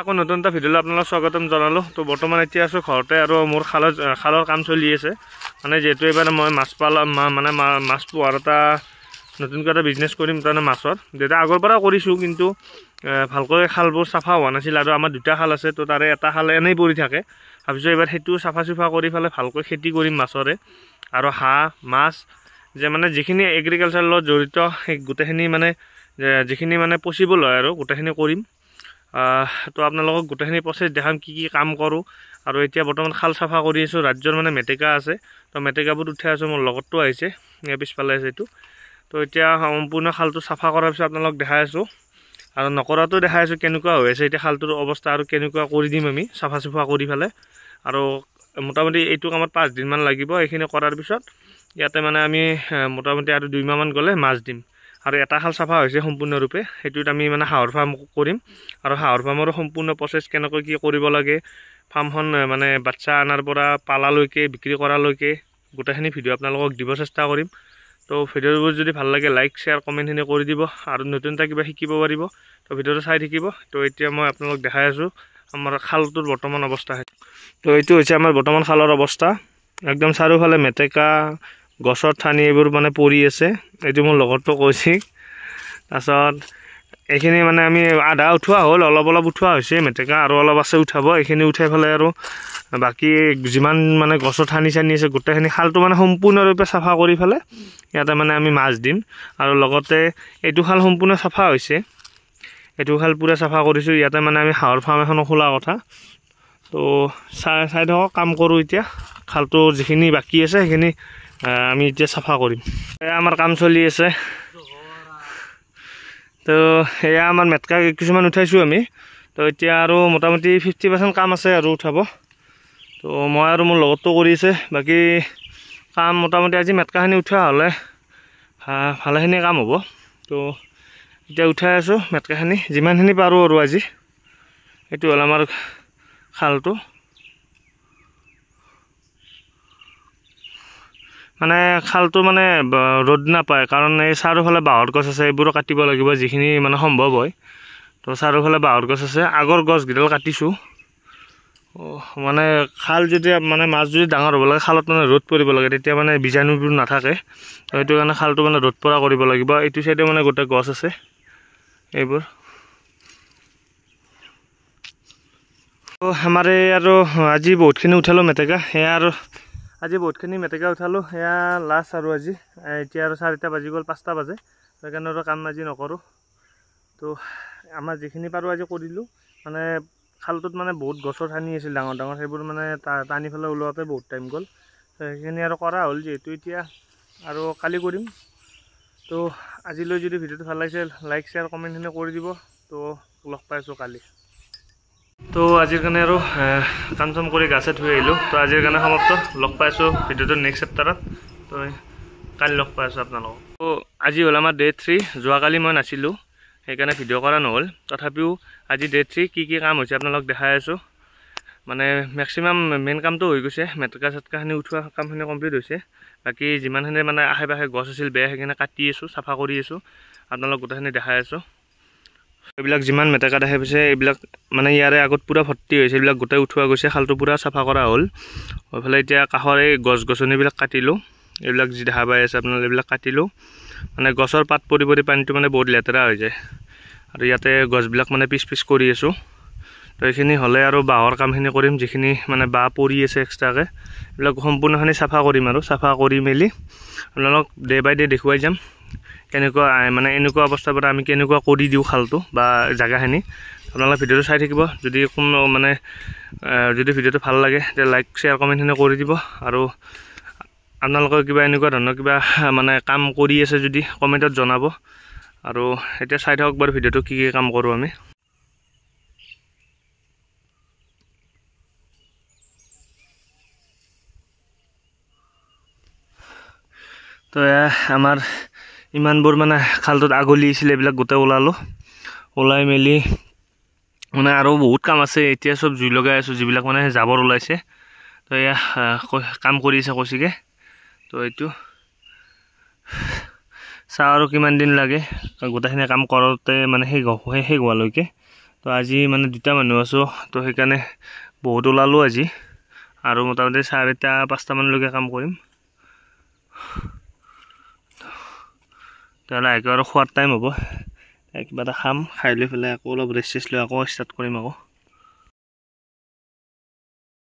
আকৌ নতুন এটা ভিডিঅ'লৈ আপোনালোকক স্বাগতম জনালোঁ। তো বৰ্তমান এতিয়া আছোঁ ঘৰতে আৰু মোৰ খালৰ কাম চলি আছে। মানে যিহেতু এইবাৰ মই মাছ পোহাৰ এটা নতুনকৈ এটা বিজনেছ কৰিম তাৰমানে মাছৰ। যেতিয়া আগৰ পৰা কৰিছোঁ কিন্তু ভালকৈ খালবোৰ চাফা হোৱা নাছিল আৰু আমাৰ দুটা খাল আছে। তো তাৰে এটা খাল এনেই পৰি থাকে। ভাবিছোঁ এইবাৰ সেইটো চাফা কৰি পেলাই ভালকৈ খেতি কৰিম মাছৰে আৰু হাঁহ মাছ যে মানে যিখিনি এগ্ৰিকালচাৰৰ লগত জড়িত সেই গোটেইখিনি মানে যিখিনি মানে পচিবল হয় আৰু গোটেইখিনি কৰিম। তো আপোনালোকক গোটেইখিনি প্ৰচেছ দেখাম কি কাম কৰোঁ। আৰু এতিয়া বৰ্তমান খাল চাফা কৰি আছোঁ। ৰাজ্যৰ মানে মেটেকা আছে, তো মেটেকাবোৰ উঠাই আছোঁ। মোৰ লগতো আহিছে, পিছফালে আছে এইটো। তো এতিয়া সম্পূৰ্ণ খালটো চাফা কৰাৰ পিছত আপোনালোকক দেখাই আছোঁ আৰু নকৰাটো দেখাই আছোঁ কেনেকুৱা হৈ আছে এতিয়া খালটোৰ অৱস্থা আৰু কেনেকুৱা কৰি দিম আমি চাফা কৰি পেলাই। আৰু মোটামুটি এইটো কামত 5 দিনমান লাগিব। এইখিনি কৰাৰ পিছত ইয়াতে মানে আমি মোটামুটি আৰু 2 মাহমান গ'লে মাছ দিম। আৰু এটা খাল চাফা হৈছে সম্পূৰ্ণৰূপে, সেইটোত আমি মানে হাঁহৰ ফাৰ্ম কৰিম। আৰু হাঁহৰ ফাৰ্মৰো সম্পূৰ্ণ প্ৰচেছ কেনেকৈ কি কৰিব লাগে, ফাৰ্মখন মানে বাচ্চা অনাৰ পৰা পালালৈকে বিক্ৰী কৰালৈকে গোটেইখিনি ভিডিঅ' আপোনালোকক দিব চেষ্টা কৰিম। তো ভিডিঅ'বোৰ যদি ভাল লাগে লাইক শ্বেয়াৰ কমেণ্টখিনি কৰি দিব আৰু নতুন এটা কিবা শিকিব পাৰিব। তো ভিডিঅ'টো চাই থাকিব। তো এতিয়া মই আপোনালোকক দেখাই আছোঁ আমাৰ খালটোৰ বৰ্তমান অৱস্থা। তো এইটো হৈছে আমাৰ বৰ্তমান খালৰ অৱস্থা। একদম চাৰিওফালে মেটেকা গছৰ ঠানি এইবোৰ মানে পৰি আছে। এইটো মোৰ লগতো কৈছে। তাৰপিছত এইখিনি মানে আমি আধা উঠোৱা হ'ল, অলপ উঠোৱা হৈছে মেটেকা আৰু অলপ আছে উঠাব। এইখিনি উঠাই পেলাই আৰু বাকী যিমান মানে গছৰ ঠানি আছে গোটেইখিনি খালটো মানে সম্পূৰ্ণৰূপে চাফা কৰি পেলাই ইয়াতে মানে আমি মাছ দিম। আৰু লগতে এইটো খাল সম্পূৰ্ণ চাফা হৈছে, এইটো খাল পূৰা চাফা কৰিছোঁ। ইয়াতে মানে আমি হাঁহৰ ফাৰ্ম এখনো খোলা কথা। তো চাই থাকক কাম কৰোঁ। এতিয়া খালটো যিখিনি বাকী আছে সেইখিনি আমি এতিয়া চাফা কৰিম। এয়া আমাৰ কাম চলি আছে। তো এয়া আমাৰ মেটেকা কিছুমান উঠাইছোঁ আমি। তো এতিয়া আৰু মোটামুটি 50% কাম আছে আৰু উঠাব। তো মই আৰু মোৰ লগতো কৰি আছে বাকী কাম। মোটামুটি আজি মেটেকাখিনি উঠোৱা হ'লে ভালেখিনি কাম হ'ব। তো এতিয়া উঠাই আছোঁ মেটেকাখিনি যিমানখিনি পাৰোঁ আৰু আজি। এইটো হ'ল আমাৰ খালটো। মানে খালটো মানে ৰ'দ নাপায় কাৰণ এই চাৰিওফালে বাঁহৰ গছ আছে, এইবোৰো কাটিব লাগিব যিখিনি মানে সম্ভৱ হয়। তো চাৰিওফালে বাঁহৰ গছ আছে, আগৰ গছকেইডাল কাটিছোঁ। মানে খাল যেতিয়া মানে মাছ যদি ডাঙৰ হ'ব লাগে খালত মানে ৰ'দ পৰিব লাগে, তেতিয়া মানে বীজাণুবোৰ নাথাকে। তো সেইটো কাৰণে খালটো মানে ৰ'দ পৰা কৰিব লাগিব। এইটো চাইডে মানে গোটেই গছ আছে এইবোৰ। তো আমাৰ এই আৰু আজি বহুতখিনি উঠালোঁ মেটেকা। সেয়া আৰু আজি বহুতখিনি মেটেকা উঠালোঁ। সেয়া লাষ্ট আৰু আজি এতিয়া আৰু 4টা বাজি গ'ল, 5টা বাজে। সেইকাৰণে আৰু কাম আজি নকৰোঁ। তো আমাৰ যিখিনি পাৰোঁ আজি কৰিলোঁ। মানে খালটোত মানে বহুত গছৰ ঠানি আছিল ডাঙৰ সেইবোৰ মানে টানি পেলাই ওলোৱাতে বহুত টাইম গ'ল। তো সেইখিনি আৰু কৰা হ'ল যিহেতু এতিয়া আৰু কালি কৰিম। তো আজিলৈ যদি ভিডিঅ'টো ভাল লাগিছে লাইক শ্বেয়াৰ কমেণ্টখিনি কৰি দিব। তো লগ পাইছোঁ কালি। তো আজিৰ কাৰণে আৰু কাম চাম কৰি গা চা ধুই আহিলোঁ। তো আজিৰ কাৰণে সমাপ্ত। লগ পাইছোঁ ভিডিঅ'টোৰ নেক্সট চেপ্টাৰত। তো কালি লগ পাইছোঁ আপোনালোকক। তো আজি হ'ল আমাৰ ডে 3। যোৱাকালি মই নাছিলোঁ সেইকাৰণে ভিডিঅ' কৰা নহ'ল। তথাপিও আজি ডে 3 কি কাম হৈছে আপোনালোকক দেখাই আছোঁ। মানে মেক্সিমাম মেইন কামটো হৈ গৈছে। মেটেকা চেটকাখিনি উঠোৱা কামখিনি কমপ্লিট হৈছে। বাকী যিমানখিনি মানে আশে পাশে গছ আছিল বেয়া সেইখিনি কাটি আছোঁ, চাফা কৰি আছোঁ। আপোনালোক গোটেইখিনি দেখাই আছোঁ। এইবিলাক যিমান মেটেকা দেখা পাইছে এইবিলাক মানে ইয়াৰে আগত পূৰা ভৰ্তি হৈছে। এইবিলাক গোটেই উঠোৱা গৈছে, খালটো পূৰা চাফা কৰা হ'ল। এইফালে এতিয়া কাষৰ এই গছ গছনিবিলাক কাটিলোঁ। এইবিলাক যি দেখা পাই আছে আপোনালোকে এইবিলাক কাটিলোঁ। মানে গছৰ পাত পৰি পানীটো মানে বহুত লেতেৰা হৈ যায়। আৰু ইয়াতে গছবিলাক মানে পিচ কৰি আছোঁ। তো এইখিনি হ'লে আৰু বাঁহৰ কামখিনি কৰিম, যিখিনি মানে বাঁহ পৰি আছে এক্সট্ৰাকৈ এইবিলাক সম্পূৰ্ণখিনি চাফা কৰিম। আৰু চাফা কৰি মেলি আপোনালোকক ডে বাই ডে দেখুৱাই যাম কেনেকুৱা মানে এনেকুৱা অৱস্থাৰ পৰা আমি কেনেকুৱা কৰি দিওঁ খালটো বা জেগাখিনি। আপোনালোকে ভিডিঅ'টো চাই থাকিব। যদি কোনো মানে যদি ভিডিঅ'টো ভাল লাগে তেতিয়া লাইক শ্বেয়াৰ কমেণ্টখিনি কৰি দিব। আৰু আপোনালোকৰ কিবা এনেকুৱা ধৰণৰ কিবা মানে কাম কৰি আছে যদি কমেণ্টত জনাব। আৰু এতিয়া চাই থাকক বাৰু ভিডিঅ'টো কি কাম কৰোঁ আমি। তো আমাৰ ইমানবোৰ মানে খালটোত আগলি আছিল এইবিলাক গোটেই ওলাই মেলি মানে আৰু বহুত কাম আছে। এতিয়া চব জুই লগাই আছোঁ যিবিলাক মানে জাবৰ ওলাইছে। তো এয়া কাম কৰি আছে কৌশিকে। তো এইটো চাওঁ আৰু কিমান দিন লাগে গোটেইখিনি কাম কৰোঁতে মানে শেষ হোৱালৈকে। তো তো আজি মানে দুটা মানুহ আছোঁ তো সেইকাৰণে বহুত ওলালোঁ আজি আৰু মোটামুটি 4:30-5টামানলৈকে কাম কৰিম তেতিয়াহ'লে আকৌ আৰু খোৱাৰ টাইম হ'ব কিবা এটা খাম খাই লৈ পেলাই আকৌ অলপ ৰেষ্ট লৈ আকৌ ষ্টাৰ্ট কৰিম আকৌ